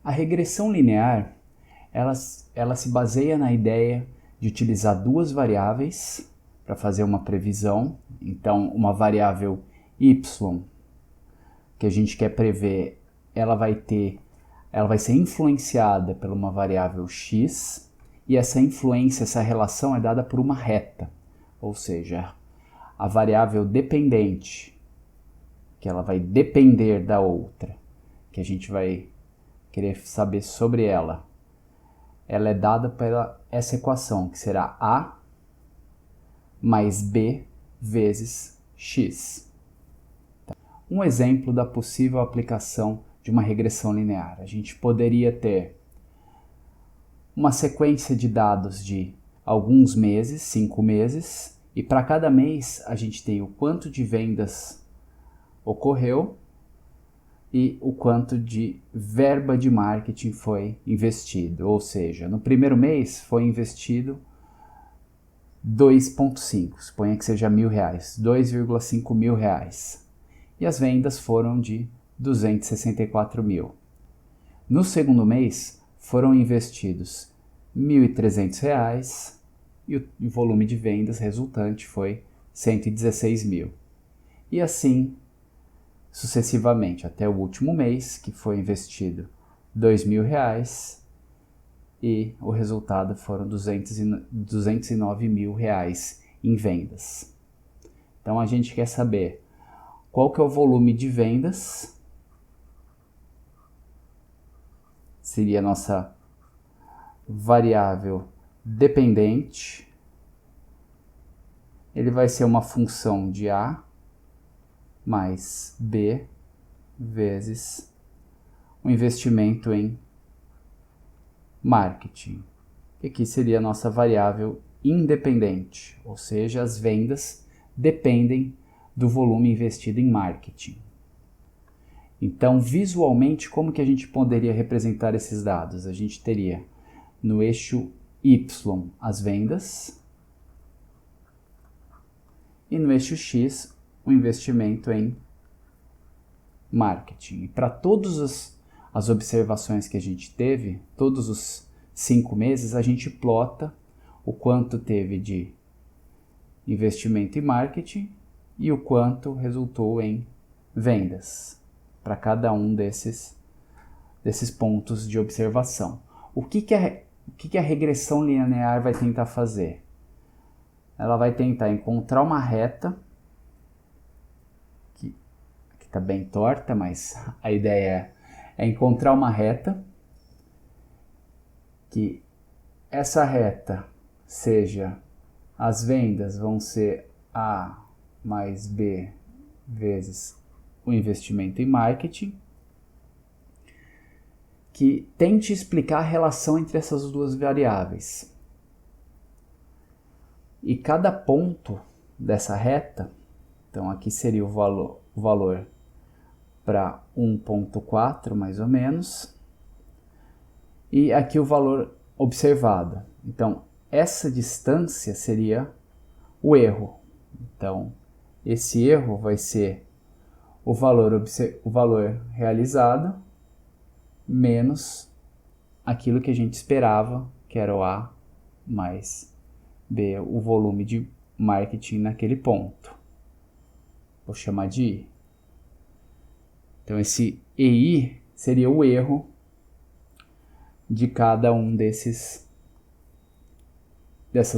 A regressão linear, ela se baseia na ideia de utilizar duas variáveis para fazer uma previsão. Então, uma variável y, que a gente quer prever, ela vai ser influenciada por uma variável x, e essa influência, essa relação é dada por uma reta, ou seja, a variável dependente, que ela vai depender da outra, que a gente vai querer saber sobre ela é dada pela essa equação, que será a mais b vezes x. Um exemplo da possível aplicação de uma regressão linear. A gente poderia ter uma sequência de dados de alguns meses, 5 meses, e para cada mês a gente tem o quanto de vendas ocorreu e o quanto de verba de marketing foi investido. Ou seja, no primeiro mês foi investido 2,5, suponha que seja R$1.000, 2,5 mil reais. E as vendas foram de 264 mil. No segundo mês foram investidos R$1.300 e o volume de vendas resultante foi 116 mil. E assim sucessivamente até o último mês, que foi investido R$2.000 e o resultado foram 209 mil reais em vendas. Então a gente quer saber qual que é o volume de vendas, seria a nossa variável dependente. Ele vai ser uma função de A mais B vezes o investimento em marketing. E aqui seria a nossa variável independente, ou seja, as vendas dependem do volume investido em marketing. Então, visualmente, como que a gente poderia representar esses dados? A gente teria no eixo Y as vendas e no eixo X o investimento em marketing. E para todas as observações que a gente teve, todos os 5 meses, a gente plota o quanto teve de investimento em marketing e o quanto resultou em vendas para cada um desses pontos de observação. O que a regressão linear vai tentar fazer? Ela vai tentar encontrar uma reta, que está bem torta, mas a ideia é encontrar uma reta, que essa reta seja, as vendas vão ser A mais B vezes o investimento em marketing, que tente explicar a relação entre essas duas variáveis. E cada ponto dessa reta, então aqui seria o valor para 1,4 mais ou menos, e aqui o valor observado. Então essa distância seria o erro. Então esse erro vai ser o valor realizado menos aquilo que a gente esperava, que era o A mais B, o volume de marketing naquele ponto. Vou chamar de I. Então esse EI seria o erro de cada um dessas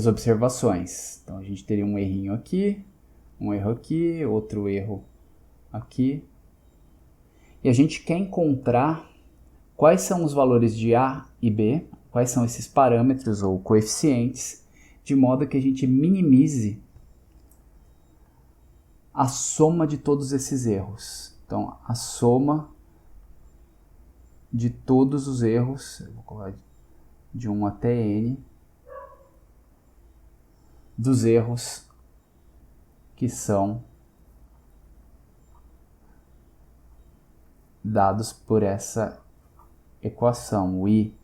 observações. Então a gente teria um errinho aqui, um erro aqui, outro erro aqui. E a gente quer encontrar quais são os valores de A e B, quais são esses parâmetros ou coeficientes, de modo que a gente minimize a soma de todos esses erros. Então, a soma de todos os erros, eu vou colocar de 1 até N, dos erros que são dados por essa equação. O I,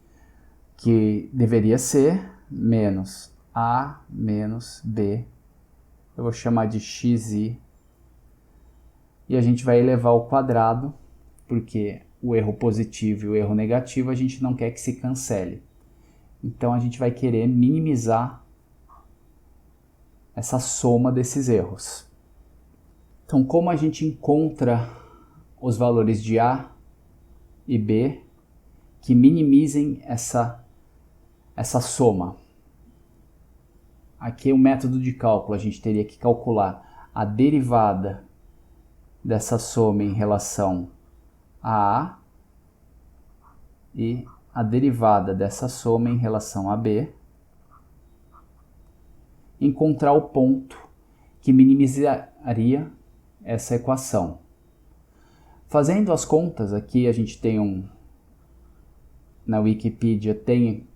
que deveria ser menos A menos B, eu vou chamar de xi, e a gente vai elevar ao quadrado, porque o erro positivo e o erro negativo, a gente não quer que se cancele. Então a gente vai querer minimizar essa soma desses erros. Então, como a gente encontra os valores de A e B que minimizem essa soma? Aqui é o método de cálculo, a gente teria que calcular a derivada dessa soma em relação a A e a derivada dessa soma em relação a B, encontrar o ponto que minimizaria essa equação. Fazendo as contas, aqui a gente tem na Wikipedia tem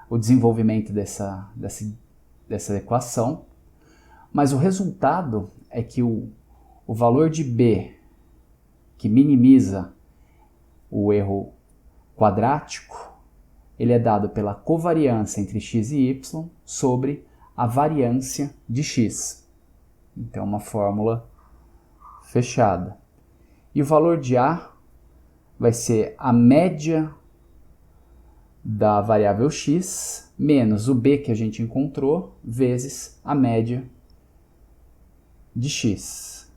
o desenvolvimento dessa equação, mas o resultado é que o valor de B, que minimiza o erro quadrático, ele é dado pela covariância entre x e y sobre a variância de x. Então, uma fórmula fechada. E o valor de A vai ser a média da variável x menos o B que a gente encontrou vezes a média de x.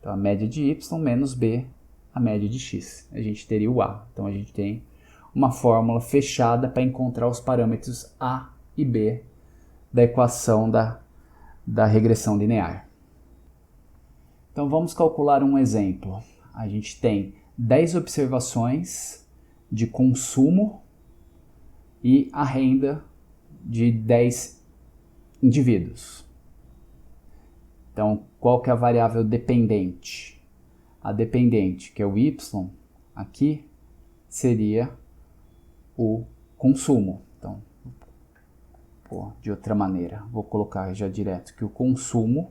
Então, a média de y menos B, a média de x. A gente teria o A. Então, a gente tem uma fórmula fechada para encontrar os parâmetros A e B da equação da regressão linear. Então, vamos calcular um exemplo. A gente tem 10 observações de consumo e a renda de 10 indivíduos. Então, qual que é a variável dependente? A dependente, que é o y, aqui, seria o consumo. Então, de outra maneira, vou colocar já direto que o consumo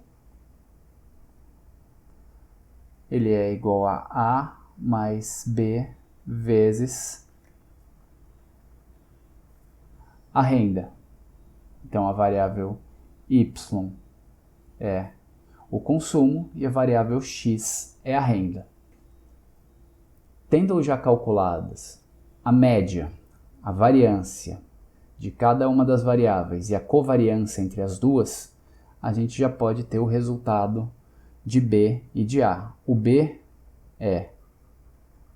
ele é igual a A mais B vezes a renda. Então, a variável y é o consumo e a variável x é a renda. Tendo já calculadas a média, a variância de cada uma das variáveis e a covariância entre as duas, a gente já pode ter o resultado de B e de A. O B é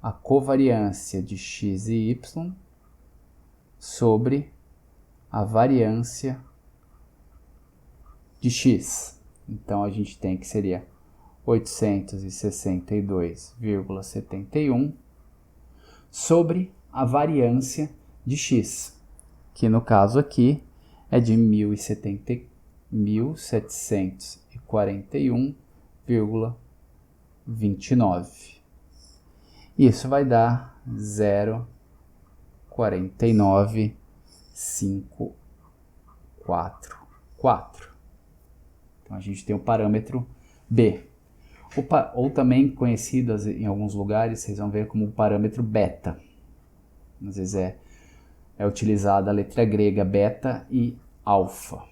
a covariância de x e y sobre a variância de x. Então, a gente tem que seria 862,71 sobre a variância de x, que no caso aqui é de 1.741,29. Isso vai dar 0,49544. Então a gente tem o parâmetro B, ou também conhecido em alguns lugares, vocês vão ver como o parâmetro beta. Às vezes é utilizada a letra grega beta e alfa.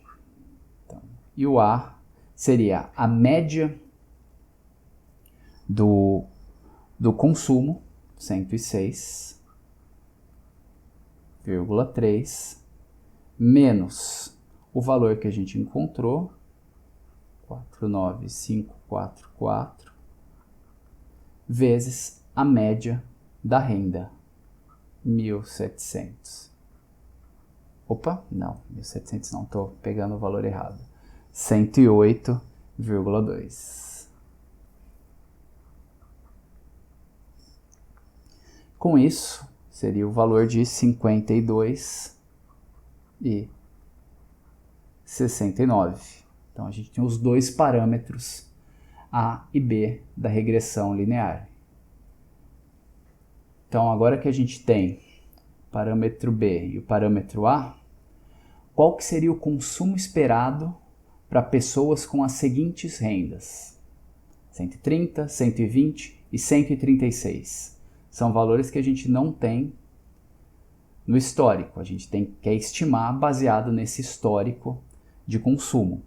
Então, e o A seria a média do consumo, 106,3, menos o valor que a gente encontrou, 49544, vezes a média da renda, 1.700. Opa, não, 1.700 não, estou pegando o valor errado. 108,2. Com isso, seria o valor de 52,69. Então, a gente tem os dois parâmetros A e B da regressão linear. Então, agora que a gente tem o parâmetro B e o parâmetro A, qual que seria o consumo esperado para pessoas com as seguintes rendas? 130, 120 e 136. São valores que a gente não tem no histórico. A gente quer estimar baseado nesse histórico de consumo.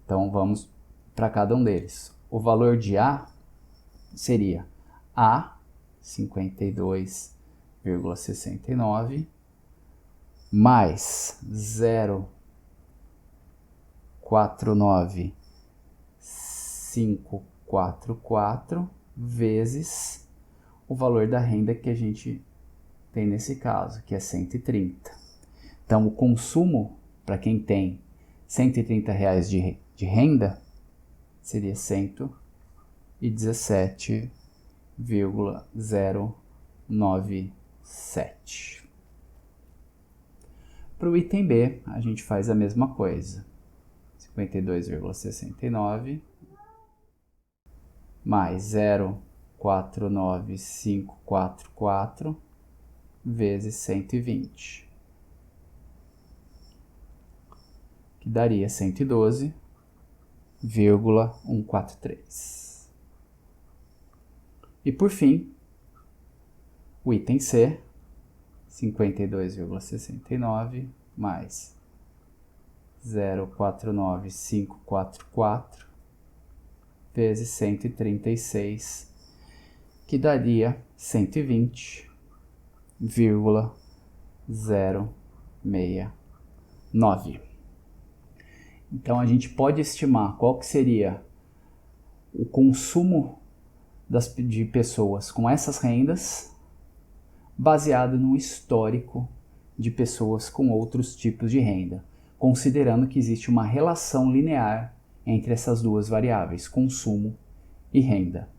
Então, vamos para cada um deles. O valor de A seria A 52,69 mais 0,49544 vezes o valor da renda que a gente tem nesse caso, que é 130. Então, o consumo para quem tem R$130 de renda seria 117,097. Para o item B, a gente faz a mesma coisa. 52,69 mais 0,49544 vezes 120, que daria 112,143. E por fim, o item C, 52,69 mais 0,49544 vezes 136, que daria 120,069. Então a gente pode estimar qual que seria o consumo de pessoas com essas rendas baseado no histórico de pessoas com outros tipos de renda, considerando que existe uma relação linear entre essas duas variáveis, consumo e renda.